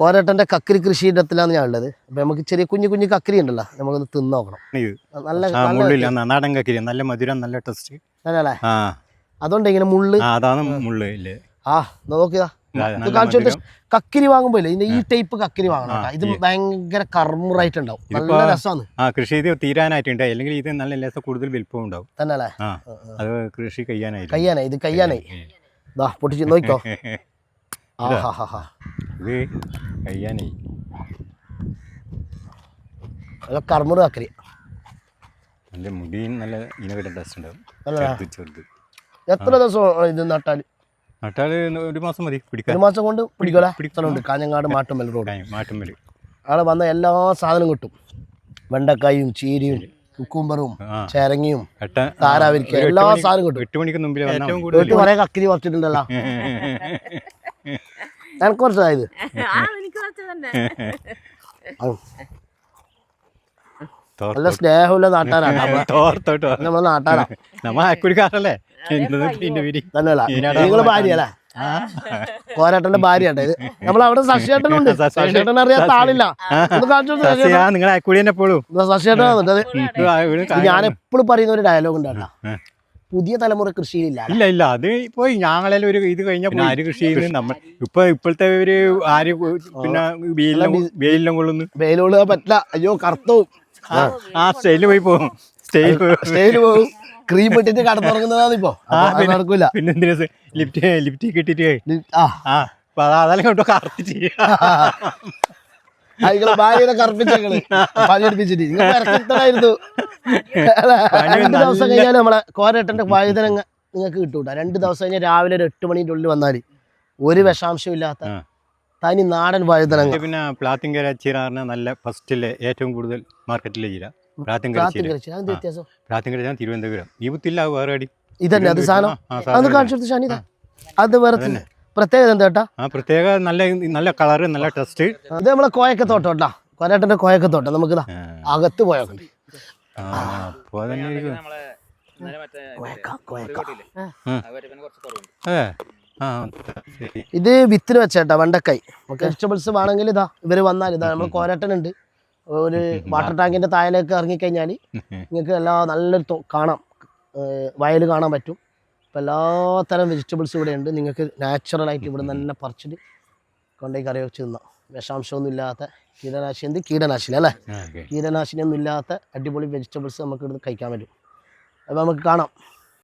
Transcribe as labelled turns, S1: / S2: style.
S1: കോരേട്ടൻ്റെ കക്കരി കൃഷിയിടത്തിലാണ് ഞാൻ ഉള്ളത്. അപ്പം നമുക്ക് ചെറിയ കുഞ്ഞു കുഞ്ഞു കക്കരി ഉണ്ടല്ലോ, നമുക്കൊന്ന് തിന്ന് നോക്കണം.
S2: നല്ല നാടൻ കക്കരി, നല്ല മധുരം, നല്ല ടേസ്റ്റ്
S1: അല്ലേ? അതുകൊണ്ട് ഇങ്ങനെ മുള്ള്,
S2: അതാണ് മുള്ള് ഇല്ലേ?
S1: നോക്കുക കക്കിരി വാങ്ങുമ്പോ ഇതിന്റെ ഈ ടൈപ്പ് കക്കിരി വാങ്ങണം. ഇത് ഭയങ്കര കർമ്മറായിട്ടുണ്ടാവും, നല്ല രസമാണ്.
S2: കൃഷി ഇത് തീരാനായിട്ടുണ്ട്, അല്ലെങ്കിൽ ഇത് നല്ല രസം, കൂടുതൽ വലിപ്പം ഉണ്ടാവും
S1: തന്നെ.
S2: അത് കൃഷി കഴിയാനായി
S1: ഇത് കഴിയാനായി. പൊട്ടിച്ച് നോക്കിക്കോ.
S2: ഇത് കഴിയാനായി.
S1: കർമ്മറ് കക്കരി
S2: നല്ല മുടി, നല്ല ഇനോവേറ്റീവ് ടേസ്റ്റ് ഉണ്ടാവും. ചെറുത്
S1: എത്ര ദിവസം ഇത് നട്ടാല്?
S2: ഒരു മാസം മതി പിടിക്കാൻ.
S1: ഒരു മാസം കൊണ്ട് പിടിക്കലുണ്ട്. കാഞ്ഞങ്ങാട് മാട്ടുമ്മൽ റോഡ്. അവിടെ വന്ന എല്ലാ സാധനവും കിട്ടും. വെണ്ടക്കായും ചീരയും കുക്കുംബറും ചേരങ്ങയും താരാവിരിക്ക എല്ലാ സാധനവും കിട്ടും.
S2: 8 മണിക്ക് മുമ്പിൽ
S1: കുറെ കക്കിരി കുറച്ചിട്ടുണ്ടല്ലോ. എനിക്ക് കുറച്ചതായത് നല്ല സ്നേഹമുള്ള നാട്ടാരാണ് നമ്മളെ നാട്ടാരാ. നിങ്ങള് ഭാര്യയല്ലേ? കോരേട്ടന്റെ ഭാര്യ ഇത്. നമ്മളവിടെ ശശിയേട്ടനുണ്ട്. ശശിയേട്ടൻ അറിയാത്ത ആളില്ല. ശശിയേട്ടൻ ഞാൻ എപ്പോഴും പറയുന്ന ഒരു ഡയലോഗ് ഉണ്ടാ, പുതിയ തലമുറ കൃഷിയിലില്ല.
S2: ഇല്ല അത് പോയി. ഞങ്ങളെല്ലാം ഒരു ഇത് കഴിഞ്ഞ ആര് കൃഷി ചെയ്യുന്നത്? നമ്മൾ ഇപ്പോഴത്തെ ഒരു ആര് പിന്നെ വെയിലും കൊള്ളുന്നു.
S1: വെയിൽ കൊള്ളുക പറ്റില്ല. അയ്യോ കറുത്തവും
S2: സ്റ്റൈല് പോയി പോകും.
S1: സ്റ്റൈല് പോകും. ക്രീം ഇട്ടിട്ട് കടന്നുറങ്ങുന്നതാണ് ഇപ്പൊ. നടക്കൂല.
S2: പിന്നെ ലിപ്റ്റിക് ഇട്ടിട്ട് അതെല്ലാം കൊണ്ടോ കറുത്തിട്ട്
S1: ഭാര്യനെ കറുപ്പിച്ചങ്ങള് പണിയെടുപ്പിച്ചിട്ട് ഇരക്കത്തായിരുന്നു. 2 ദിവസം കഴിഞ്ഞാൽ നമ്മളെ കോരേട്ടന്റെ വഴുതന നിങ്ങൾക്ക് കിട്ടൂട്ട. 2 ദിവസം കഴിഞ്ഞാൽ രാവിലെ ഒരു 8 മണിന്റെ ഉള്ളിൽ വന്നാല് ഒരു വിഷാംശം ഇല്ലാത്ത തനി നാടൻ വഴുതന.
S2: പിന്നെ പ്ലാത്തിങ്കര ചീര നല്ല ഫസ്റ്റിലെ ഏറ്റവും കൂടുതൽ മാർക്കറ്റിലെ ചീര പ്ലാത്തിങ്കര തിരുവനന്തപുരം. ഈ കുത്തില്ല വേറെ അടി
S1: ഇതന്നെ അത് സാധനം. അത് കാണിച്ചു ഷാനിത. അത് വേറെ പ്രത്യേകത എന്താ കേട്ടാ?
S2: പ്രത്യേക നല്ല കളറ്, നല്ല ടേസ്റ്റ്.
S1: അത് നമ്മളെ കോയക്കത്തോട്ടം കേട്ടാ, കോരേട്ടന്റെ കോയക്കത്തോട്ടം. നമുക്ക് അകത്ത് പോയാൽ ഇത് വിത്തിന് വെച്ചേട്ടാ വെണ്ടക്കായി. വെജിറ്റബിൾസ് വേണമെങ്കിൽ ഇതാ ഇവര് വന്നാൽ ഇതാ നമ്മൾ കോരേട്ടനുണ്ട്. ഒരു വാട്ടർ ടാങ്കിന്റെ താഴേക്ക് ഇറങ്ങിക്കഴിഞ്ഞാൽ നിങ്ങൾക്ക് നല്ലൊരു കാണാം, വയൽ കാണാൻ പറ്റും. അപ്പോൾ എല്ലാത്തരം വെജിറ്റബിൾസ് ഇവിടെ ഉണ്ട്. നിങ്ങൾക്ക് നാച്ചുറലായിട്ട് ഇവിടെ തന്നെ പറിച്ചിട്ട് കൊണ്ടുപോയി കറി വെച്ച് തിന്നാം. വിഷാംശമൊന്നും ഇല്ലാത്ത കീടനാശിനി അല്ലേ? കീടനാശിനിയൊന്നും ഇല്ലാത്ത അടിപൊളി വെജിറ്റബിൾസ് നമുക്ക് ഇവിടുന്ന് കഴിക്കാൻ പറ്റും. അപ്പോൾ നമുക്ക് കാണാം.